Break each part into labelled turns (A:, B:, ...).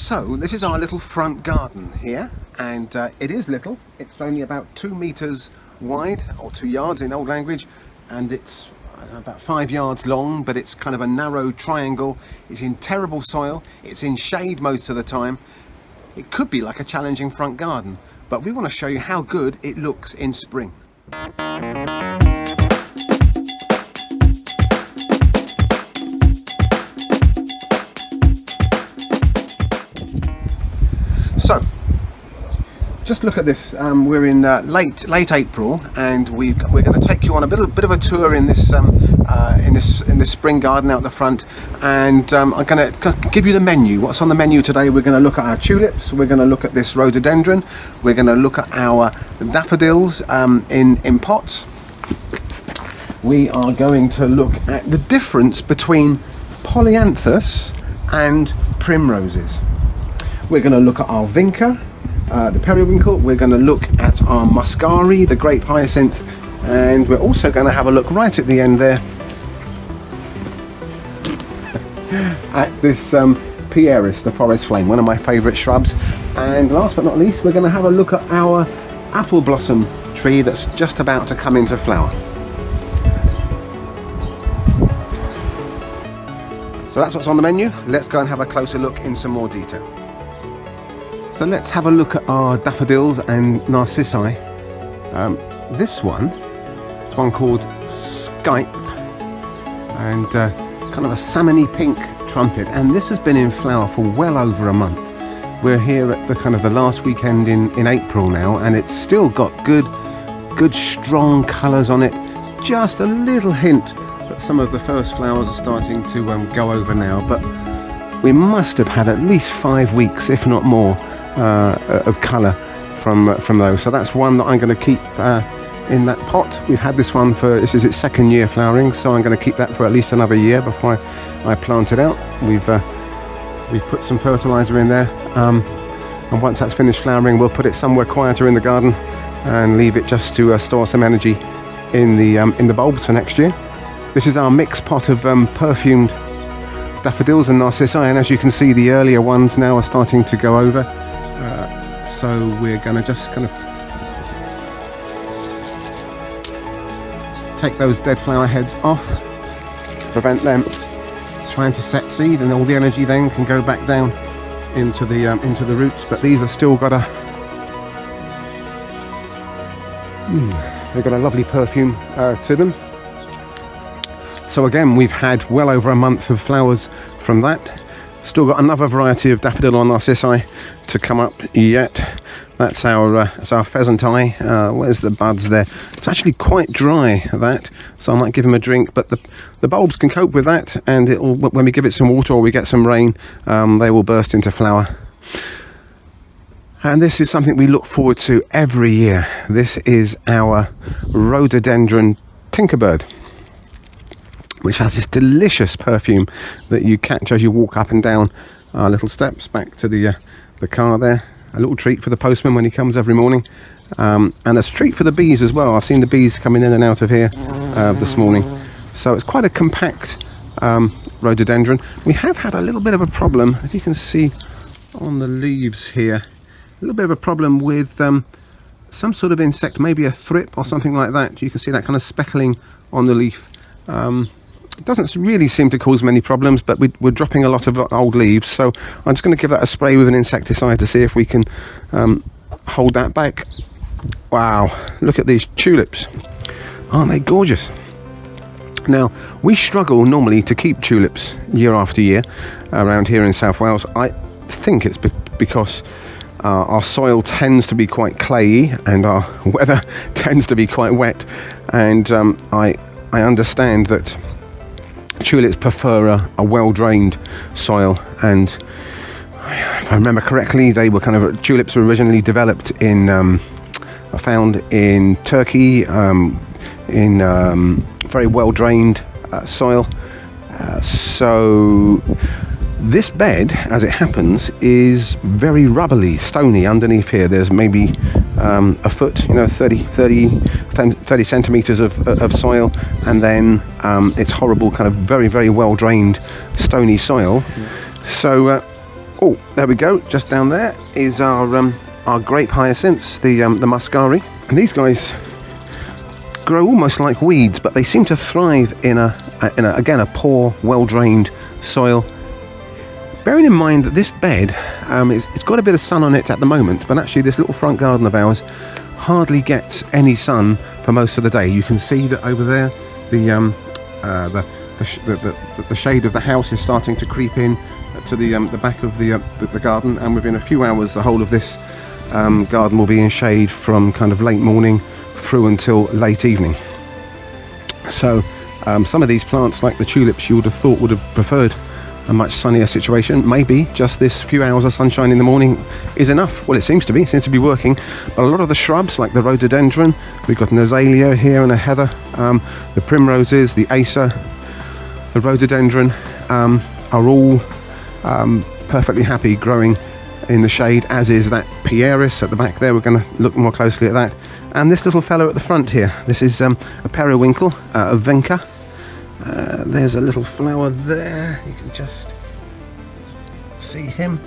A: So this is our little front garden here, and it is little. It's only about 2 meters wide, or 2 yards in old language, and it's about 5 yards long, but it's kind of a narrow triangle. It's in terrible soil, it's in shade most of the time. It could be like a challenging front garden, but we want to show you how good it looks in spring. So, just look at this. We're in late April, and we're going to take you on a bit of a tour in this spring garden out the front. And I'm going to give you the menu. What's on the menu today? We're going to look at our tulips. We're going to look at this rhododendron. We're going to look at our daffodils in pots. We are going to look at the difference between Polyanthus and primroses. We're going to look at our Vinca, the Periwinkle. We're going to look at our muscari, the grape hyacinth, and we're also going to have a look right at the end there at this Pieris, the forest flame, one of my favourite shrubs. And last but not least, we're going to have a look at our apple blossom tree that's just about to come into flower. So that's what's on the menu. Let's go and have a closer look in some more detail. So let's have a look at our daffodils and narcissi. This one, it's one called Skype, and kind of a salmony pink trumpet, and this has been in flower for well over a month. We're here at the kind of the last weekend in April now, and it's still got good strong colours on it. Just a little hint that some of the first flowers are starting to go over now, but we must have had at least 5 weeks, if not more, of colour from those. So that's one that I'm going to keep in that pot. We've had this one this is its 2nd year flowering, so I'm going to keep that for at least another year before I plant it out. We've put some fertiliser in there, and once that's finished flowering, we'll put it somewhere quieter in the garden and leave it just to store some energy in the bulbs for next year. This is our mixed pot of perfumed daffodils and narcissi, and as you can see, the earlier ones now are starting to go over. So we're going to just kind of take those dead flower heads off to prevent them trying to set seed, and all the energy then can go back down into the roots. But these have still got they've got a lovely perfume to them. So again, we've had well over a month of flowers from that. Still got another variety of daffodil or narcissi to come up yet. That's our pheasant eye. Where's the buds there? It's actually quite dry, that, so I might give them a drink, but the bulbs can cope with that, and when we give it some water or we get some rain, they will burst into flower. And this is something we look forward to every year. This is our Rhododendron Tinkerbird, which has this delicious perfume that you catch as you walk up and down our little steps back to the car there. A little treat for the postman when he comes every morning, and a treat for the bees as well. I've seen the bees coming in and out of here this morning. So it's quite a compact rhododendron. We have had a little bit of a problem, if you can see on the leaves here, a little bit of a problem with some sort of insect, maybe a thrip or something like that. You can see that kind of speckling on the leaf. It doesn't really seem to cause many problems, but we're dropping a lot of old leaves, so I'm just going to give that a spray with an insecticide to see if we can hold that back. Wow, look at these tulips. Aren't they gorgeous? Now, we struggle normally to keep tulips year after year around here in South Wales. I think it's because our soil tends to be quite clayey and our weather tends to be quite wet, and I understand that tulips prefer a well-drained soil, and if I remember correctly, tulips were originally developed found in Turkey, in very well-drained soil. So this bed, as it happens, is very rubbly, stony underneath here. There's maybe a foot, 30 centimeters of soil, and then it's horrible, kind of very, very well drained, stony soil. So Oh, there we go. Just down there is our grape hyacinths, the muscari, and these guys grow almost like weeds, but they seem to thrive in a poor, well-drained soil. Bearing in mind that this bed, it's got a bit of sun on it at the moment, but actually this little front garden of ours hardly gets any sun for most of the day. You can see that over there, the shade of the house is starting to creep in to the back of the garden, and within a few hours the whole of this garden will be in shade from kind of late morning through until late evening. So some of these plants, like the tulips, you would have thought would have preferred a much sunnier situation. Maybe just this few hours of sunshine in the morning is enough. Well, it seems to be working. But a lot of the shrubs, like the rhododendron, we've got an azalea here and a heather, the primroses, the acer, the rhododendron, are all perfectly happy growing in the shade, as is that Pieris at the back there. We're going to look more closely at that. And this little fellow at the front here, this is a periwinkle, a Vinca. There's a little flower there, you can just see him.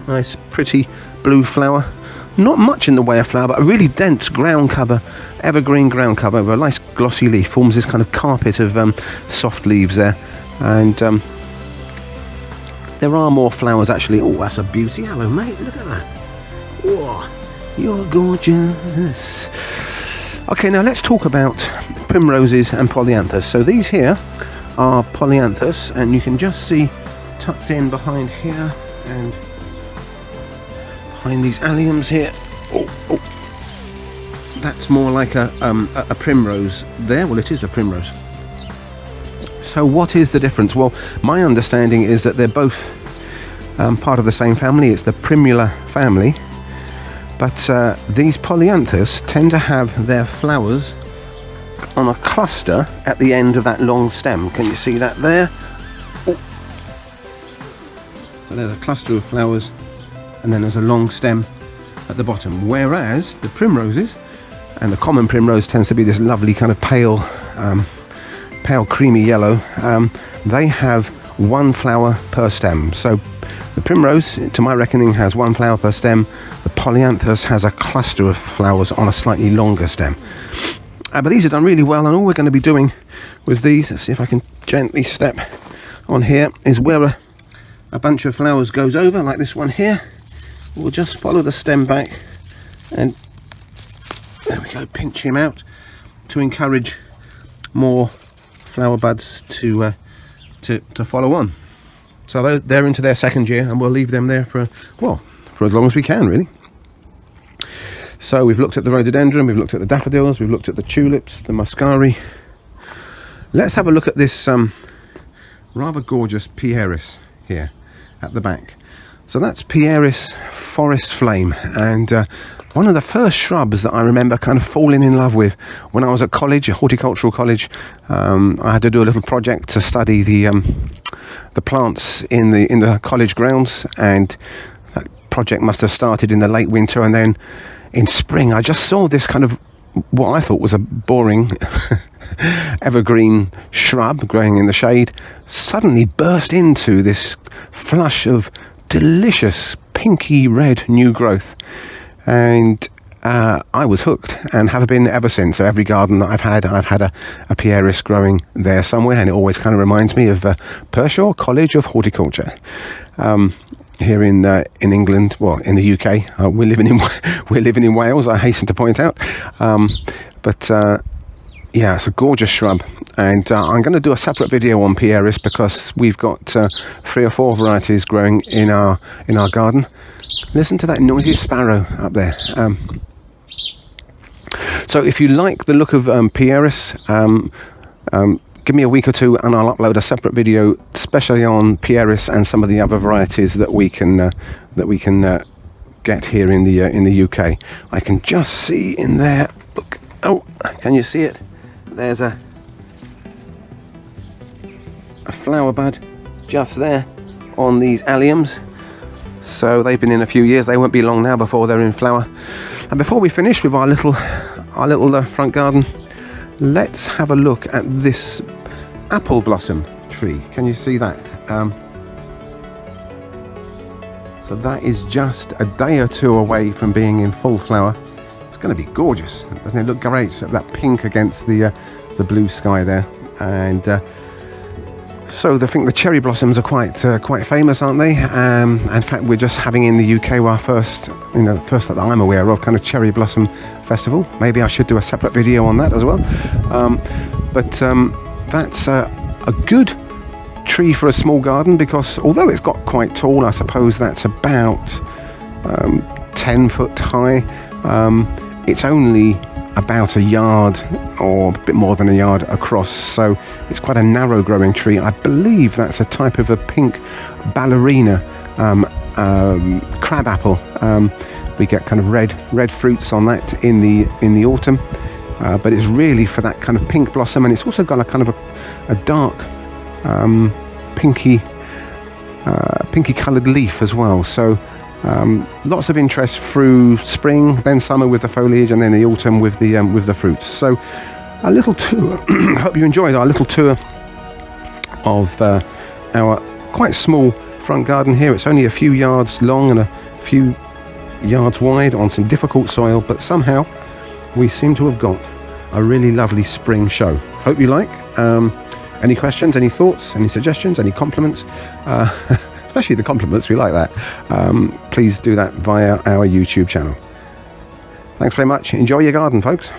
A: Nice pretty blue flower. Not much in the way of flower, but a really dense ground cover, evergreen ground cover with a nice glossy leaf. Forms this kind of carpet of soft leaves there. And there are more flowers actually. Oh, that's a beauty. Hello mate, look at that. Whoa, you're gorgeous. Okay, now let's talk about primroses and polyanthus. So these here are polyanthus, and you can just see tucked in behind here and behind these alliums here. Oh, that's more like a primrose there. Well, it is a primrose. So what is the difference? Well, my understanding is that they're both part of the same family. It's the primula family. But these polyanthus tend to have their flowers on a cluster at the end of that long stem. Can you see that there? Oh. So there's a cluster of flowers, and then there's a long stem at the bottom. Whereas the primroses, and the common primrose tends to be this lovely kind of pale creamy yellow, they have one flower per stem. So the primrose, to my reckoning, has one flower per stem. The polyanthus has a cluster of flowers on a slightly longer stem. But these are done really well, and all we're going to be doing with these, let's see if I can gently step on here, is where a bunch of flowers goes over, like this one here. We'll just follow the stem back, and there we go, pinch him out to encourage more flower buds to follow on. So they're into their second year, and we'll leave them there for as long as we can, really. So we've looked at the rhododendron, we've looked at the daffodils, we've looked at the tulips, the muscari. Let's have a look at this rather gorgeous Pieris here at the back. So that's Pieris forest flame, and one of the first shrubs that I remember kind of falling in love with when I was at college, a horticultural college. I had to do a little project to study the plants in the college grounds, and that project must have started in the late winter, and then in spring I just saw this kind of what I thought was a boring evergreen shrub growing in the shade suddenly burst into this flush of delicious pinky red new growth, and I was hooked and have been ever since. So every garden that I've had a Pieris growing there somewhere, and it always kind of reminds me of Pershore College of Horticulture here in England. Well, in the UK, we're living in Wales, I hasten to point out. Yeah, it's a gorgeous shrub, and I'm going to do a separate video on Pieris because we've got 3 or 4 varieties growing in our garden. Listen to that noisy sparrow up there. So if you like the look of Pieris, give me a week or two and I'll upload a separate video especially on Pieris and some of the other varieties that we can get here in the UK. I can just see in there, look, oh, can you see it? There's a flower bud just there on these alliums. So they've been in a few years. They won't be long now before they're in flower. And before we finish with our little front garden, let's have a look at this apple blossom tree. Can you see that? So that is just a day or two away from being in full flower. It's going to be gorgeous. Doesn't it look great? So that pink against the blue sky there. And so I think the cherry blossoms are quite famous, aren't they? In fact, we're just having in the UK our first that I'm aware of, kind of cherry blossom festival. Maybe I should do a separate video on that as well. But that's a good tree for a small garden, because although it's got quite tall, I suppose that's about 10 foot high, it's only about a yard or a bit more than a yard across, so it's quite a narrow growing tree. I believe that's a type of a pink ballerina crab apple. We get kind of red fruits on that in the autumn, but it's really for that kind of pink blossom, and it's also got a kind of a dark pinky coloured leaf as well. So lots of interest through spring, then summer with the foliage, and then the autumn with the fruits. So a little tour. I hope you enjoyed our little tour of our quite small front garden here. It's only a few yards long and a few yards wide on some difficult soil, but somehow we seem to have got a really lovely spring show. Hope you like. Any questions, any thoughts, any suggestions, any compliments? Especially the compliments, we like that. Please do that via our YouTube channel. Thanks very much. Enjoy your garden, folks.